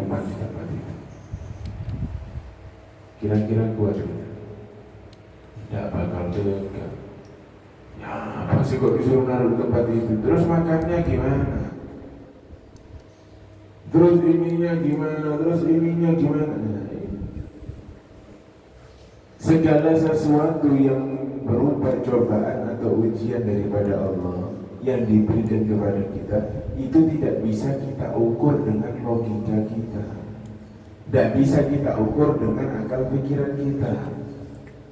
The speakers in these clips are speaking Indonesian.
iman di tempat itu. Kira-kira kuat tidak? Tidak bakal tegak. Ya apa sih kok disuruh naruh di tempat itu? Terus makannya gimana? Terus ininya gimana? Terus ininya gimana? Nah, segala sesuatu yang berupa cobaan atau ujian daripada Allah yang diberikan kepada kita, itu tidak bisa kita ukur dengan logika kita, tidak bisa kita ukur dengan akal pikiran kita.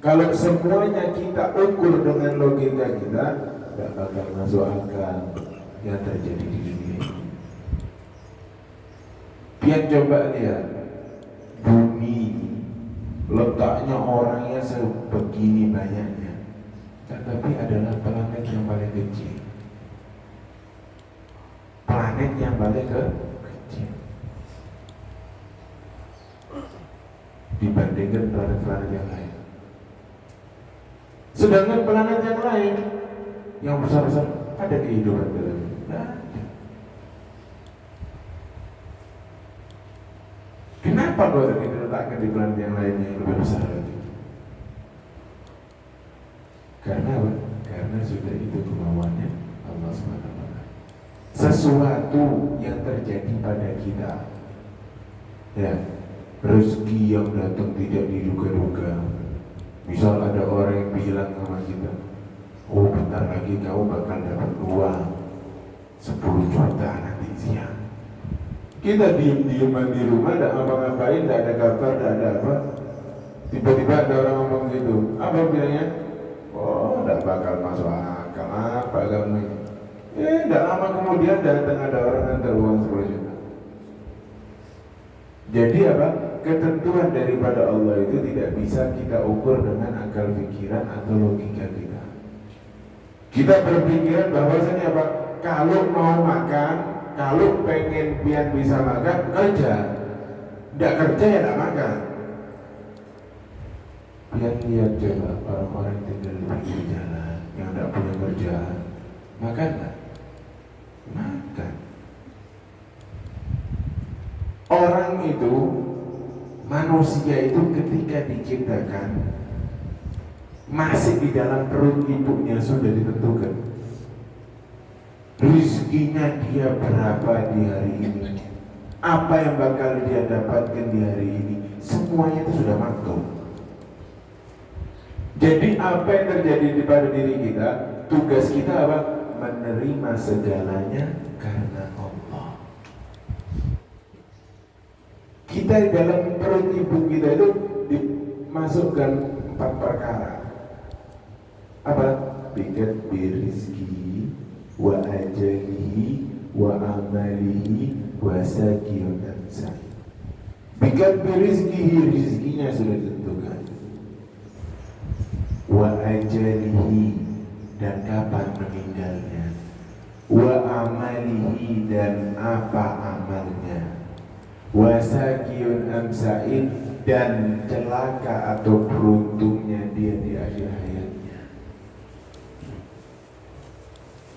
Kalau semuanya kita ukur dengan logika kita, tidak bakal masuk akal yang terjadi di dunia ini. Biar coba lihat bumi, letaknya orangnya sebegini banyaknya, tetapi adalah planet yang paling kecil. Planet yang paling kecil dibandingkan planet-planet yang lain. Sedangkan planet yang lain yang besar-besar ada kehidupan dalamnya. Nah, kenapa kalau kita letakkan di planet yang lainnya yang lebih besar lagi? Karena apa? Karena sudah itu kemauannya Allah SWT. Sesuatu yang terjadi pada kita, ya, rezeki yang datang tidak diduga-duga. Misal ada orang yang bilang sama kita, oh bentar lagi kau bakal dapat uang 10 juta nanti siang. Kita diem-dieman di rumah, tidak ngapa-ngapain, tidak ada kabar, tidak ada apa. Tiba-tiba ada orang ngomong gitu, apa bilangnya? Oh, tidak bakal masuk akal, apa kamu ini? Tidak lama kemudian datang ada orang antar uang 10 juta. Jadi apa? Ketentuan daripada Allah itu tidak bisa kita ukur dengan akal pikiran atau logika kita. Kita berpikiran bahwasanya apa? Kalau mau makan, kalau pengen biar bisa makan, kerja. Tidak kerja ya tidak makan. Lihat coba orang-orang yang tinggal di pinggir jalan, yang tidak punya kerjaan, makan nggak? Makan. Orang itu, manusia itu ketika diciptakan masih di dalam perut ibunya sudah ditentukan rizkinya dia berapa di hari ini, apa yang bakal dia dapatkan di hari ini, semuanya itu sudah maklum. Jadi apa yang terjadi di pada diri kita, tugas kita apa? Menerima segalanya karena Allah. Kita di dalam perut ibu kita itu dimasukkan 4 perkara. Apa? Bikat birizki wa ajalihi wa amalihi wa sakiyun ansai. Bikat birizkihi, rizkinya sudah ditentukan. Wa ajalihi, dan kapan meninggalnya. Wa amalihi, dan apa amalnya. Wa sakiyun amsain, dan celaka atau beruntungnya dia di akhir hayatnya.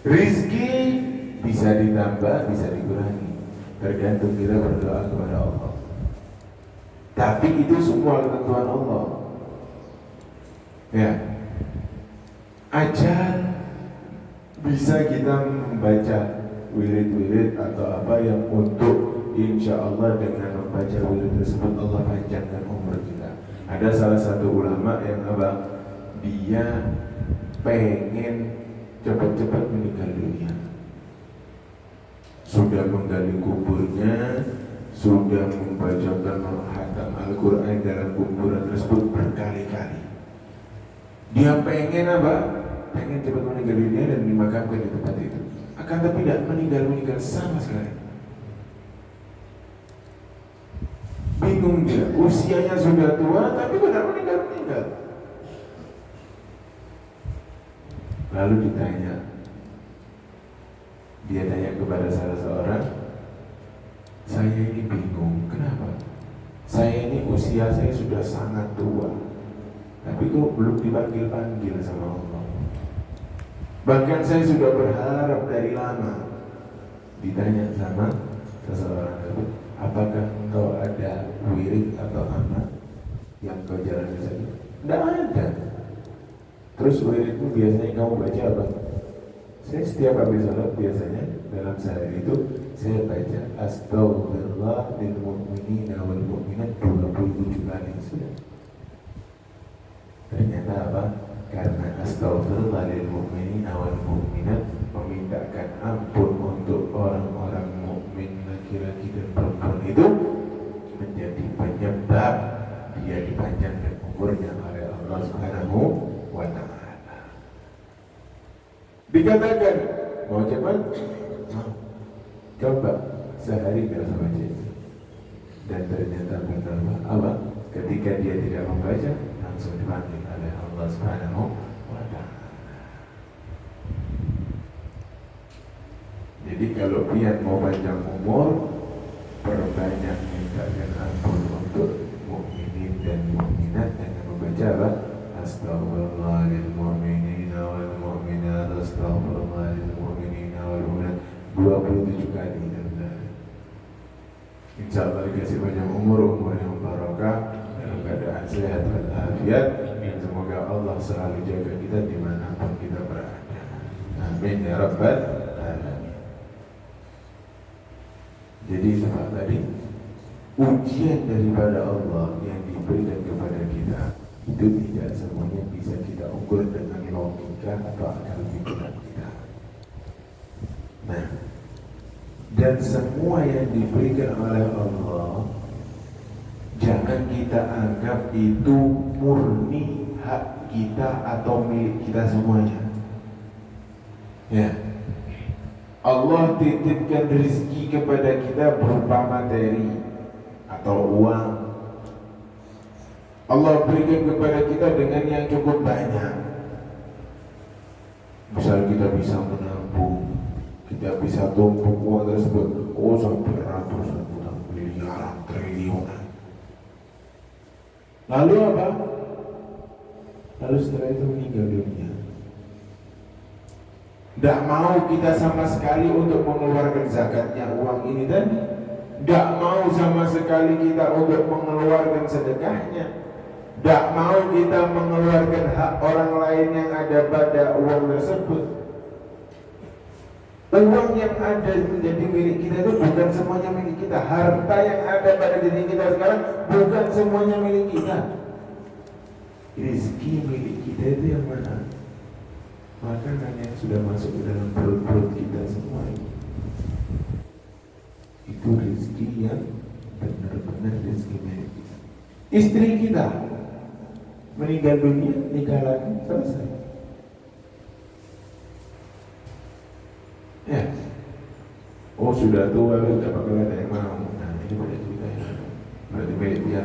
Rizki bisa ditambah, bisa dikurangi, tergantung kita berdoa kepada Allah. Tapi itu semua ketentuan Allah. Ya, ajal bisa kita membaca wirid-wirid atau apa yang untuk insya Allah dengan membaca wirid tersebut Allah panjangkan umur kita. Ada salah satu ulama yang apa? Dia pengen cepat-cepat meninggal dunia. Sudah menggali kuburnya, sudah membacakan khatam Al-Quran dalam kuburan tersebut berkali-kali. Dia pengen apa? Pengen cepat meninggal dunia dan dimakamkan di tempat itu. Akan tapi tidak meninggal sama sekali. Bingung dia, usianya sudah tua tapi tidak meninggal. Lalu ditanya, dia tanya kepada salah seorang, saya ini bingung, kenapa? Saya ini usia saya sudah sangat tua, tapi kok belum dipanggil-panggil sama Allah. Bahkan saya sudah berharap dari lama. Ditanya sama seseorang tersebut, apakah engkau Kau jalan saja? Tidak ada. Terus wiridmu biasanya kamu baca apa? Saya setiap habis sholat biasanya dalam sehari itu saya baca Astaghfirullah lil mu'minina wal mu'minat 27 kali sudah. Ternyata apa? Karena Astaghfirullah lil mu'minina wal mu'minat memintakan ampun untuk orang-orang mukmin laki-laki dan perempuan itu menjadi penyebab dia dipanjangkan umurnya oleh Allah Subhanahu wa Ta'ala. Dikatakan mau cepat? Coba sehari kita baca. Dan ternyata benar apa? Ketika dia tidak membaca, langsung dipanggil oleh Allah Subhanahu wa Ta'ala. Jadi kalau pian mau panjang umur, perbanyak mintakan ampun untuk mukminin dan mukminat dengan membaca apa? Astaghfirullah lil mu'minina wal mu'minat, astaghfirullah lil mu'minina wal mu'minat 27 kali. Insya Allah dikasih banyak umur yang barakah dalam keadaan sehat dan afiat, dan semoga Allah selalu jaga kita dimanapun kita berada. Amin ya rabbal alamin. Jadi sebab tadi ujian daripada Allah yang diberikan kepada kita itu tidak semuanya bisa kita ukur dengan logika atau akal pikiran kita. Nah, dan semua yang diberikan oleh Allah jangan kita anggap itu murni hak kita atau milik kita semuanya. Ya, Allah titipkan rezeki kepada kita berupa materi atau uang. Allah berikan kepada kita dengan yang cukup banyak. Misal kita bisa menabung, kita bisa tumpuk uang tersebut, sampai ratusan juta, miliaran, triliunan. Lalu apa? Lalu setelah itu meninggal dunia. Tidak mau kita sama sekali untuk mengeluarkan zakatnya uang ini tadi. Tidak mau sama sekali kita untuk mengeluarkan sedekahnya. Tidak mau kita mengeluarkan hak orang lain yang ada pada uang tersebut. Uang yang ada menjadi milik kita itu bukan semuanya milik kita. Harta yang ada pada diri kita sekarang bukan semuanya milik kita. Rezeki milik kita itu yang mana? Makanan yang sudah masuk ke dalam perut-perut kita semua ini, itu rezeki yang benar-benar rezeki milik kita. Istri kita meninggal dunia, nikah lagi, selesai. Ya, sudah tua, tidak bakal ada yang mau. Nah, ini boleh ceritanya. Berarti milik dia.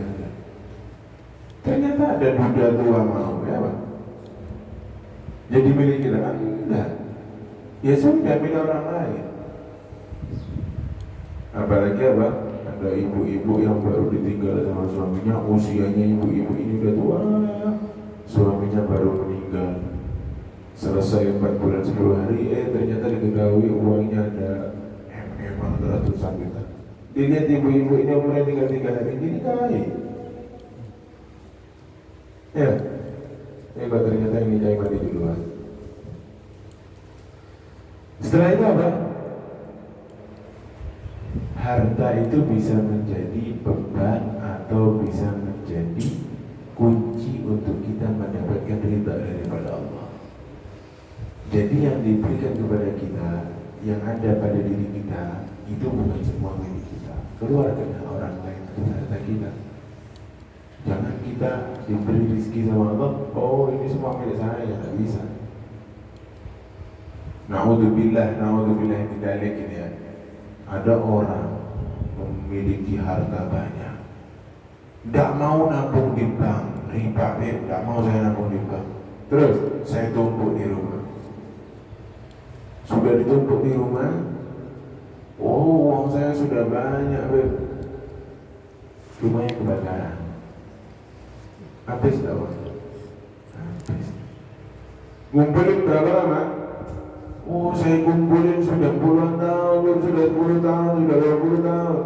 Ternyata ada duda tua mau, ya Pak? Jadi milik kita kan? Enggak. Ya sudah, milik orang lain. Apalagi apa? Ada ibu-ibu yang baru ditinggal sama suaminya, usianya ibu-ibu ini udah tua, suaminya baru meninggal. Selesai 4 bulan 10 hari, ternyata diketahui uangnya ada ratusan juta. Dilihat ibu-ibu ini umurnya tinggal 3 hari, ini kaya. Ya, ternyata ini kayak mati duluan. Setelah itu apa? Harta itu bisa menjadi beban atau bisa menjadi kunci untuk kita mendapatkan ridha daripada Allah. Jadi yang diberikan kepada kita, yang ada pada diri kita, itu bukan semua milik kita. Keluarkan orang lain dari harta kita. Jangan kita diberi rezeki sama Allah, ini semua milik saya, tidak bisa. Na'udzubillah min dzalik ini ya. Ada orang memiliki harta banyak, tidak mau nabung di bank, riba, tidak mau saya nabung di bank. Terus saya tumpuk di rumah. Sudah ditumpuk di rumah, uang saya sudah banyak, rumahnya kebakaran. Habis tak Bang? Habis. Ngumpulin berapa lama? Saya kumpulin sudah puluhan tahun, sudah 10 tahun, sudah 20 tahun.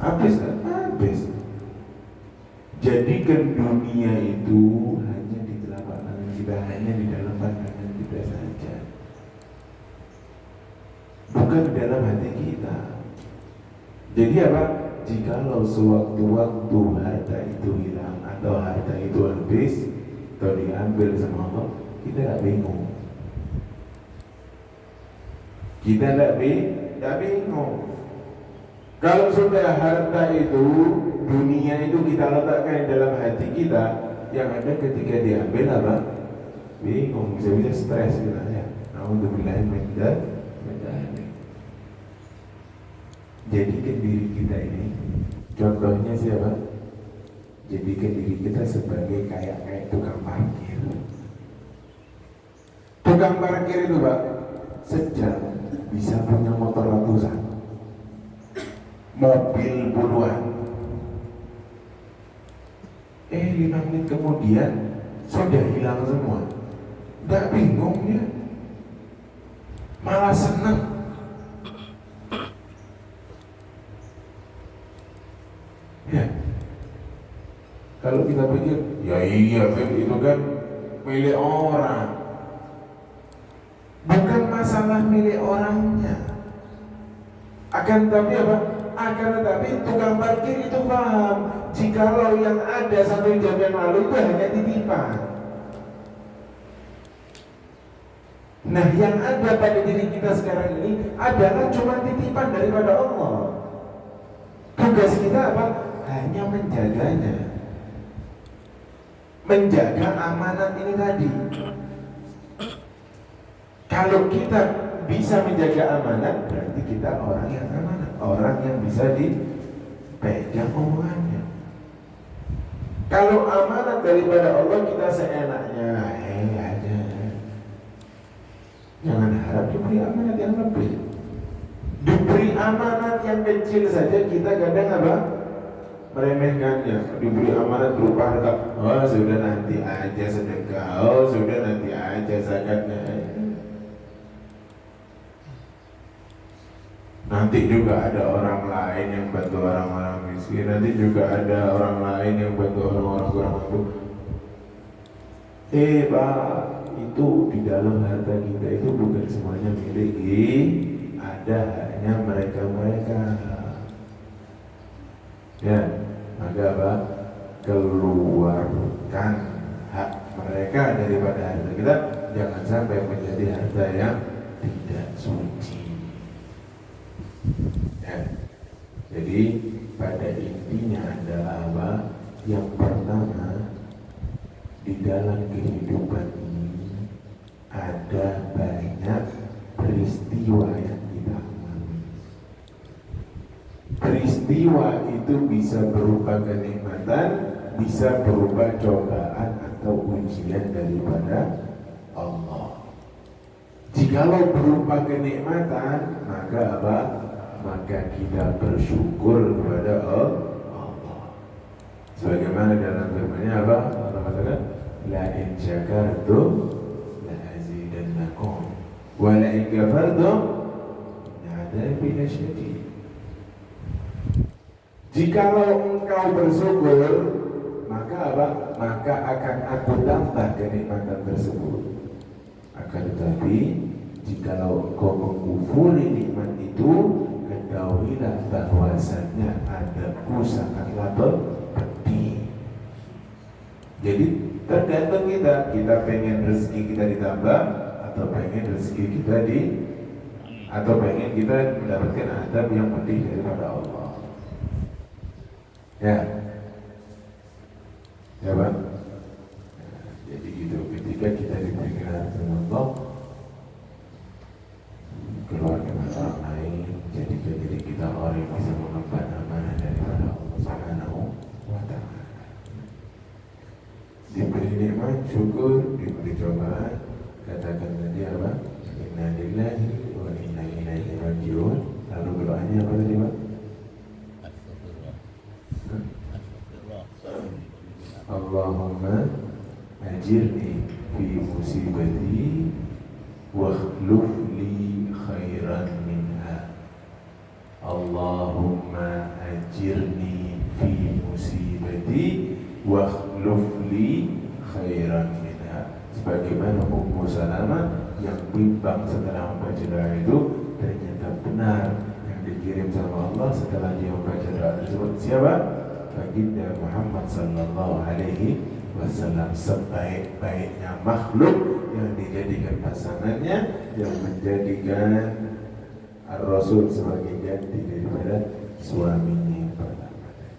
Habis tak? Habis. Jadi Jadikan dunia itu hanya di telapak tangan kita, hanya di dalam pandangan kita saja, bukan di dalam hati kita. Jadi apa? Jikalau sewaktu-waktu harta itu hilang atau harta itu habis atau diambil sama Allah, kita tidak bingung. Kita tidak bingung. Kalau sudah harta itu, dunia itu kita letakkan di dalam hati kita, yang ada ketika diambil apa? Bingung, bisa-bisa stres kita ya. Alhamdulillah menjadikan diri kita ini, contohnya siapa? Jadikan diri kita sebagai kayak tukang parkir. Tukang parkir itu Pak, sejam bisa punya motor ratusan, mobil puluhan. 5 menit kemudian sudah hilang semua. Tidak bingung ya, malah senang. Ya, kalau kita pikir, ya iya itu kan milik orang. Bukan masalah milik orangnya, akan tetapi apa? Akan tetapi tukang parkir itu paham, jikalau yang ada 1 jam yang lalu itu hanya titipan. Nah, yang ada pada diri kita sekarang ini adalah cuma titipan daripada Allah. Tugas kita apa? Hanya menjaganya, menjaga amanat ini tadi. Kalau kita bisa menjaga amanat, berarti kita orang yang amanat, orang yang bisa dipegang omongannya. Kalau amanat daripada Allah, kita seenaknya aja. Jangan harap diberi amanat yang lebih. Diberi amanat yang kecil saja kita kadang apa? Meremehkannya. Diberi amanat berupa harta, oh sudah nanti aja sedekah, oh sudah nanti aja zakatnya. Nanti juga ada orang lain yang bantu orang-orang miskin, nanti juga ada orang lain yang bantu orang-orang kurang mampu. Pak, itu di dalam harta kita itu bukan semuanya milik, ada hanya mereka-mereka. Ya, maka apa? Keluarkan hak mereka daripada harta kita, jangan sampai menjadi harta yang tidak suci. Ya. Jadi pada intinya adalah apa? Yang pertama, di dalam kehidupan ini ada banyak peristiwa yang kita alami. Peristiwa itu bisa berupa kenikmatan, bisa berupa cobaan atau ujian daripada Allah. Jikalau berupa kenikmatan, maka apa? Maka kita bersyukur kepada Allah. Sebagaimana dalam firman-Nya apa? Allah katakan, la in syakartum la azidannakum wa la in kafartum adzabi lasyadid. Jikalau engkau bersyukur, maka apa? Maka akan aku tambah kenikmatan tersebut. Akan tetapi jikalau engkau mengkufuri nikmat itu, ketahuilah bahwasannya adabku sangatlah pedih. Jadi tergantung kita pengen rezeki kita ditambah atau pengen rezeki kita atau pengen kita mendapatkan adab yang pedih daripada Allah. Ya, ya Bang. Jadi gitu, ketika kita diberikan sama Allah, keluarkan orang lain, jadikan diri kita orang yang bisa mengemban amanah daripada Allah Subhanahu wa Ta'ala. Diberi nikmat, syukur, diberi cobaan, katakan tadi apa? Inna lillahi wa inna ilaihi raji'un. Lalu doanya apa tadi Pak? Allahumma ajirni fi musibati wa akhluf li khairan minha. Allahumma ajirni fi musibati wakhlufli khairan minha, sebagaimana Ummu Salamah yang bimbang setelah membaca doa itu ternyata benar yang dikirim sama Allah setelah dia membaca doa tersebut. Siapa? Baginda Muhammad sallallahu alaihi wasallam, sebaik-baiknya makhluk yang dijadikan pasangannya, yang menjadikan Ar-Rasul sebagai ganti daripada suaminya yang pertama tadi.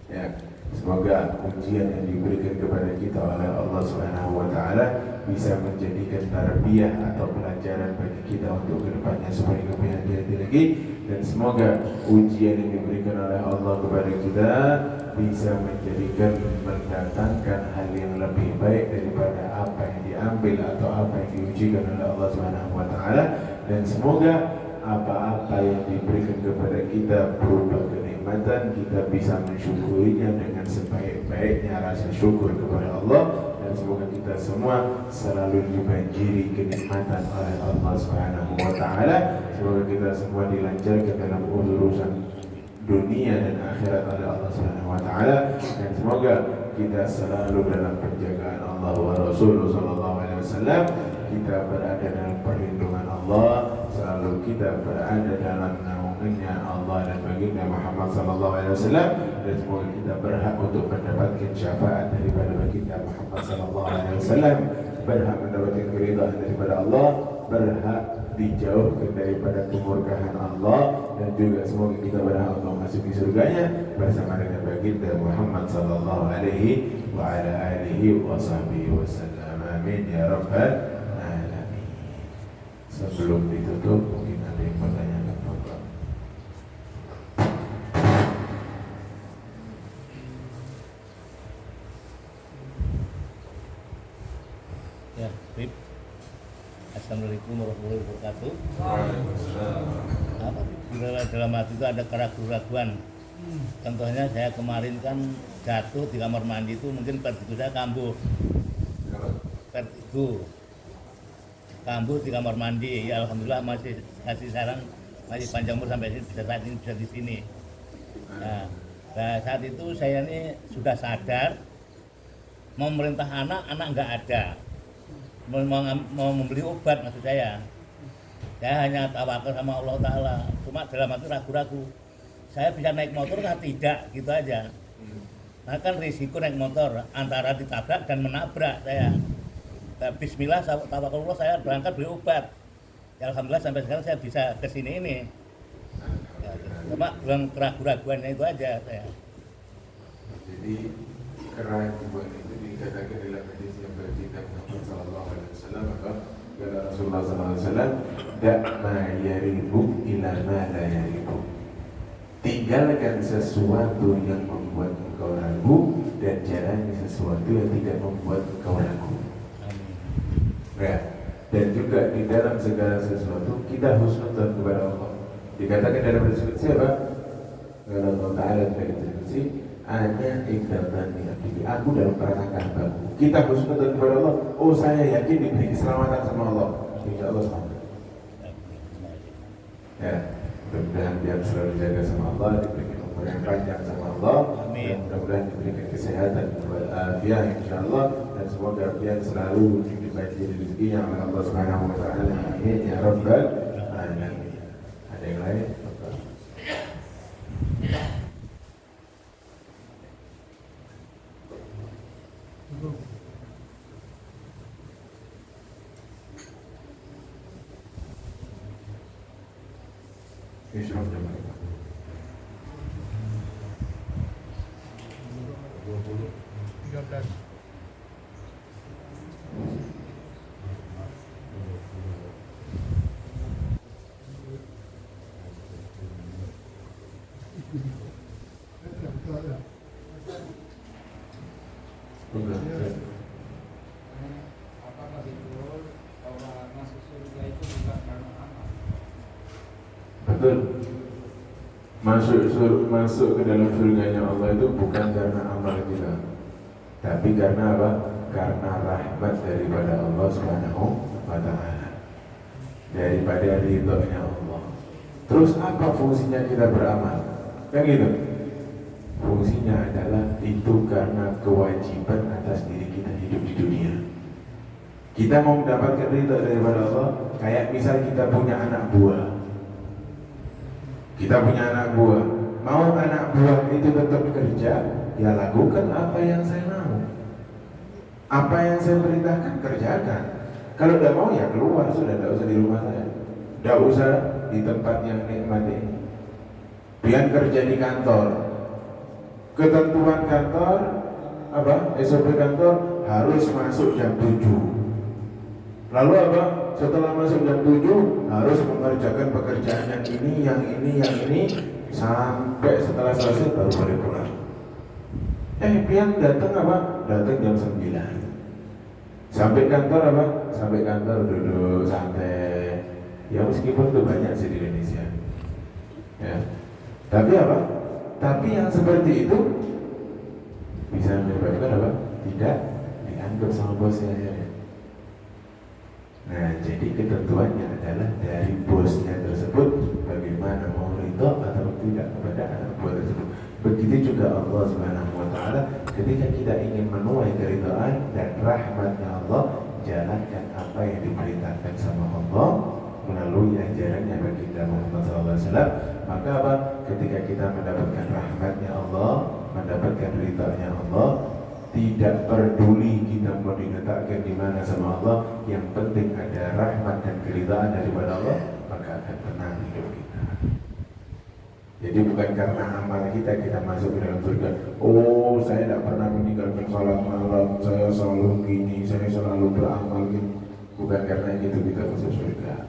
Ya, semoga ujian yang diberikan kepada kita oleh Allah Subhanahu wa taala bisa menjadikan tarbiyah atau pelajaran bagi kita untuk kedepannya supaya lebih hati-hati lagi, dan semoga ujian yang diberikan oleh Allah kepada kita bisa menjadikan mendatangkan hal yang lebih baik daripada apa yang diambil atau apa yang diujikan oleh Allah Subhanahu wa taala, dan semoga apa-apa yang diberikan kepada kita berupa kenikmatan kita bisa mensyukurinya dengan sebaik-baiknya rasa syukur kepada Allah, dan semoga kita semua selalu dibanjiri kenikmatan oleh Allah Subhanahu wa taala. Semoga kita semua dilancarkan dalam urusan dunia dan akhirat oleh Allah Subhanahu wa taala, dan semoga kita selalu dalam penjagaan Allah wa Rasulullah sallallahu alaihi wasallam, kita berada dalam perlindungan Allah, selalu kita berada dalam naungannya Allah dan baginda Muhammad sallallahu alaihi wasallam, dan semoga kita berhak untuk mendapatkan syafaat daripada baginda Muhammad sallallahu alaihi wasallam, berhak mendapatkan keridhaan daripada Allah, berhak dijauhkan daripada kemurkaan Allah, dan juga semoga kita berhak untuk masuk di surganya bersama dengan baginda Muhammad sallallahu alaihi wa ala alihi wa sahbihi wasallam. Amin ya rabbal alamin. Sebelum ditutup mungkin ada yang bertanya apa? Ya, Bib. Assalamualaikum warahmatullahi wabarakatuh. Bila dalam hati itu ada keraguan-keraguan. Contohnya saya kemarin kan jatuh di kamar mandi itu, mungkin vertigo saya kambuh. Vertigo kambuh di kamar mandi. Ya alhamdulillah masih sekarang masih panjang umur sampai bisa saat ini bisa di sini. Nah, saat itu saya ini sudah sadar mau merintah anak nggak ada. Mau membeli obat maksud saya hanya tawakal sama Allah Ta'ala, cuma dalam hati ragu-ragu saya bisa naik motor atau tidak, gitu aja. Nah kan risiko naik motor antara ditabrak dan menabrak saya. Bismillah, tawakalullah, saya berangkat beli obat. Ya, alhamdulillah sampai sekarang saya bisa kesini ini. Ya, cuma dengan keraguan-raguannya itu aja saya. Jadi keraguan itu dikatakan dalam hadis yang berkita Muhammad sallallahu alaihi wasallam, maka kata Rasulullah sallallahu alaihi wasallam, "Da' ma yaribu ila ma la yaribu." Tinggalkan sesuatu yang membuat engkau ragu dan jalani sesuatu yang tidak membuat engkau ragu. Ya. Dan juga di dalam segala sesuatu kita husnudzon kepada Allah. Dikatakan dalam hadis siapa? Kata Allah Ta'ala dalam hadis, "Ana ikhtatan abdi." Aku dalam prasangka hambaku. Kita husnudzon kepada Allah. Oh, saya yakin diberi keselamatan sama Allah. Insya Allah selamat. Ya, mudah-mudahan dia selalu dijaga sama Allah, diberikan umur yang panjang sama Allah. Amin. Mudah-mudahan diberikan kesehatan wal afiyah insyaallah, dan semoga dia selalu dibanjiri rezekinya oleh Allah Subhanahu wa taala. Amin ya rabbal alamin. Ada yang lain? Isyraf jemaah. 13. Apakah betul bahwa masuk surga itu bukan karena amal? Betul. Masuk ke dalam surganya Allah itu bukan karena amal kita, tapi karena apa? Karena rahmat daripada Allah Subhanahu wa taala, daripada ridhonya Allah. Terus apa fungsinya kita beramal? Kan gitu. Fungsinya adalah itu karena kewajiban atas diri kita hidup di dunia. Kita mau mendapatkan ridha daripada Allah, kayak misal kita punya anak buah. Kita punya anak buah, mau anak buah itu tetap kerja, ya lakukan apa yang saya mau. Apa yang saya perintahkan, kerjakan. Kalau tidak mau ya keluar, sudah tidak usah di rumah saya, tidak usah di tempat yang nikmat ini. Biar kerja di kantor. Ketentuan kantor, SOP kantor harus masuk jam 7. Lalu setelah masuk jam 7 harus mengerjakan pekerjaan yang ini sampai setelah selesai baru boleh pulang. Pian datang Datang jam 9. Sampai kantor Sampai kantor duduk santai. Ya meskipun itu banyak sih di Indonesia. Ya. Tapi yang seperti itu bisa menyebabkan tidak dianggap sama bosnya ya. Nah, jadi ketentuannya adalah dari bosnya tersebut bagaimana mau ridho atau tidak kepada anak buah tersebut. Begitu juga Allah Subhanahu wa taala, ketika kita ingin menuai keridhaan dan rahmatnya Allah, jalankan apa yang diperintahkan sama Allah melalui ajarannya baginda Muhammad SAW. Maka ketika kita mendapatkan rahmatnya Allah, mendapatkan ridhaanya Allah, tidak peduli kita mau diletakkan di mana sama Allah, yang penting ada rahmat dan keridhaan daripada Allah, maka akan tenang hidup kita. Jadi bukan karena amal kita masuk ke dalam surga. Oh, saya tidak pernah meninggalkan salat malam, saya selalu gini, saya selalu beramal gini. Bukan karena itu kita masuk surga.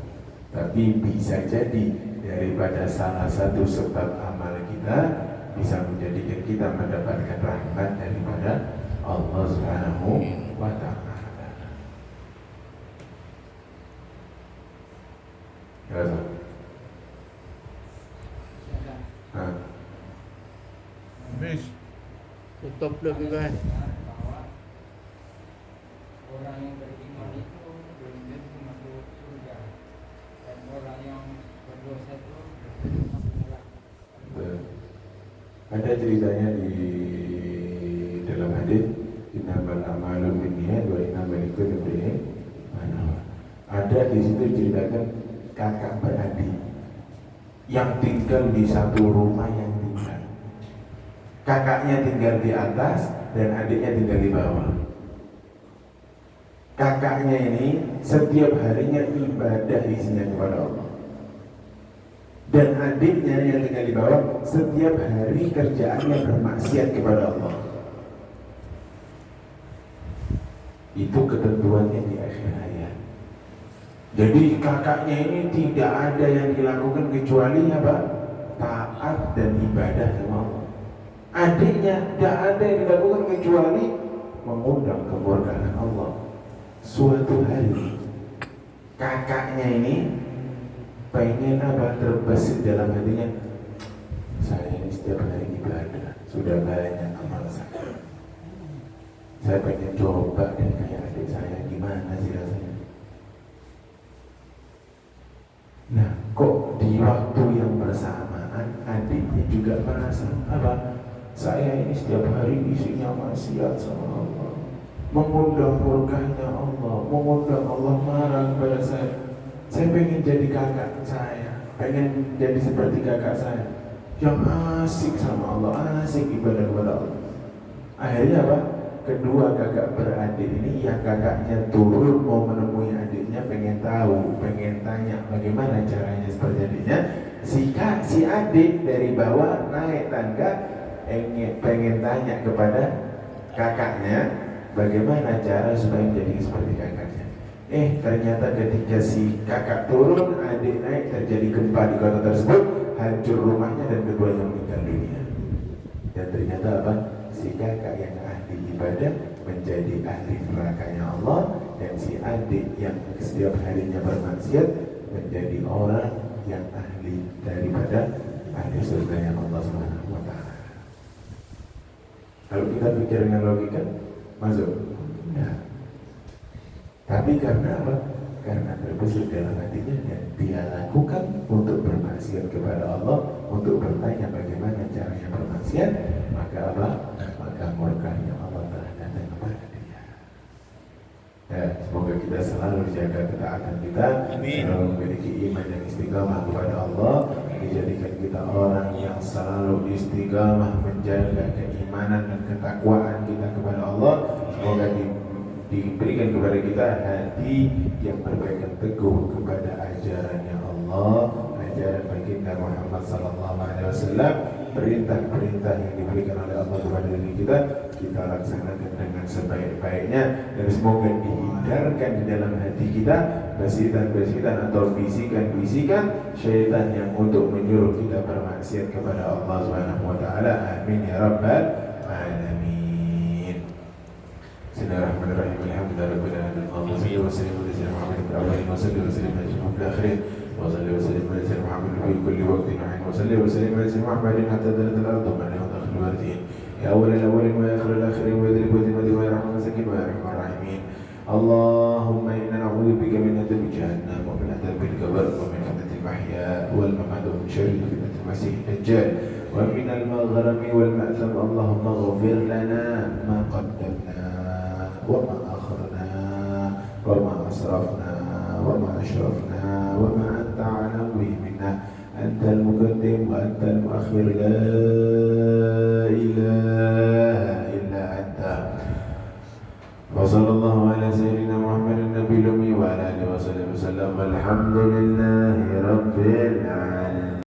Tapi bisa jadi daripada salah satu sebab amal kita bisa menjadikan kita mendapatkan rahmat daripada Allah Subhanahu wa ta'ala. Ya, Habis. Tutup lagi guys. Bahwa orang yang beriman itu belum tentu masuk surga, dan orang yang berdosa itu belum tentu masuk neraka. Ada ceritanya di dalam hadis, innamal a'malu binniyat wa innamal likulli imri'in ma nawa. Ada di situ ceritakan kakak beradik yang tinggal di satu rumah yang tinggal. Kakaknya tinggal di atas dan adiknya tinggal di bawah. Kakaknya ini setiap harinya ibadah isinya kepada Allah. Dan adiknya yang tinggal di bawah setiap hari kerjaannya bermaksiat kepada Allah. Itu ketentuannya di akhir hayat. Jadi kakaknya ini tidak ada yang dilakukan kecuali taat dan ibadah sama Allah. Adiknya tidak ada yang dilakukan kecuali mengundang kemurkaan Allah. Suatu hari kakaknya ini pengen terbesit dalam hatinya, saya ini setiap hari ibadah, sudah banyak amal saya pengen coba dan kayak adik saya, gimana sih rasanya. Nah, kok di waktu yang bersamaan adiknya juga merasa saya ini setiap hari isinya maksiat sama Allah, mengundang murkanya Allah, mengundang Allah marah kepada saya. Saya pengen jadi kakak saya, pengen jadi seperti kakak saya yang asik sama Allah, asik ibadah kepada Allah. Akhirnya kedua kakak beradik ini, yang kakaknya turun mau menemui adiknya, pengen tahu, pengen tanya bagaimana caranya seperti adiknya. Si adik dari bawah naik tangga, pengen tanya kepada kakaknya bagaimana cara supaya jadi seperti kakaknya. Ternyata ketika si kakak turun, adik naik, terjadi gempa di kota tersebut, hancur rumahnya dan keduanya meninggal dunia. Dan ternyata si kakak yang ahli ibadah menjadi ahli nerakanya Allah, dan si adik yang setiap harinya bermaksiat menjadi orang yang ahli daripada ahli surganya Allah Subhanahu wa ta'ala. Kalau kita pikir dengan logika, masuk. Nah, tapi karena Karena terbesit dalam hatinya dan dia lakukan untuk bermaksiat kepada Allah, untuk bertanya bagaimana caranya bermaksiat, maka dijaga ketaatan kita, Amin. selalu memiliki iman yang istiqamah kepada Allah, dijadikan kita orang yang selalu istiqamah menjaga keimanan dan ketakwaan kita kepada Allah. Semoga diberikan kepada kita hati yang berpegang teguh kepada ajarannya Allah, ajaran baginda Muhammad sallallahu alaihi wasallam, perintah-perintah yang diberikan oleh Allah kepada diri kita laksanakan dengan sebaik-baiknya, dan semoga dihindarkan di dalam hati kita bisikan-bisikan atau bisikan-bisikan syaitan yang untuk menyuruh kita bermaksiat kepada Allah Subhanahu wa taala. Amin ya rabbal alamin. Bismillahirrahmanirrahim. Alhamdulillahirabbil alamin. Allahumma shalli wa sallim ala sayyidina Muhammadin wa ala alihi wa sallim wa sallim ala sayyidina akhirin. وصلي وسلم على سيدنا محمد في كل وقت وحين وصلي وسلم على سيدنا محمد حتى دلت الارض ومن يوم دخل الوارثين يا اول الاولين ويا اخر الاخرين ويدرك وتمد ويا رحم المساكين ويا ارحم الراحمين. اللهم انا نعوذ بك من عذاب جهنم ومن عذاب القبر ومن فتنة المحيا والممات ومن شر فتنة المسيح الدجال ومن المغرم والمأثم. اللهم اغفر لنا ما قدمنا وما اخرنا وما اسرفنا وما أشرفنا وما أنت أعلم به منا. أنت المقدم وأنت المؤخر، لا إله إلا أنت. وصلى الله على سيدنا محمد النبي الأمي وعلى آله وصحبه وسلم. الحمد لله رب العالمين.